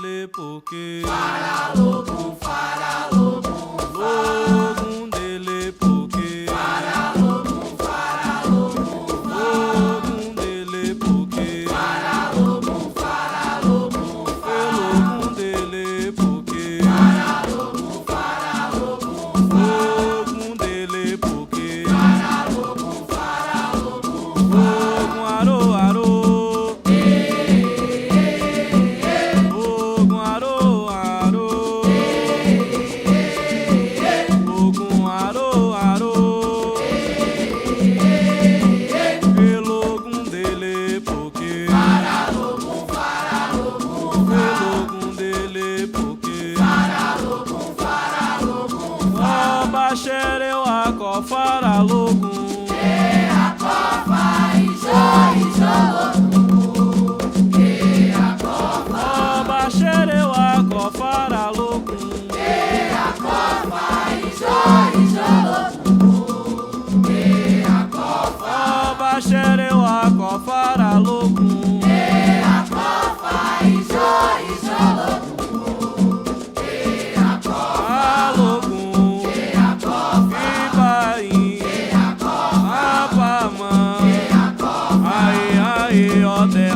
dele porque Faralogum, faralogum, logum dele porque faralogum, faralogum, logum dele porque faralogum, faralogum, logum dele porque faralogum, faralogum, logum dele porque faralogum, faralogum, logum arô arô logum arô arô logum arô arô logum dele porque faralogum, faralogum, logum dele porque faralogum, faralogum, Oba xereu a cofara logum a copa e jologum, a copa, Oba xereu a cofara logum a copa e jologum, a copa, Oba xereu a cofara logum a copa e jologum, a copa, a logum a copa, Ibaim a copa, Apamã a copa, Aê aê Odé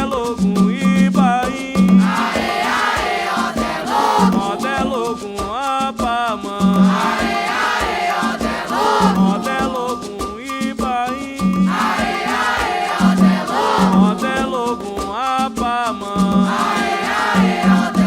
logum Ibaim Odé logum Apamã Odé logum Ibaim Odé logum Apamã Odé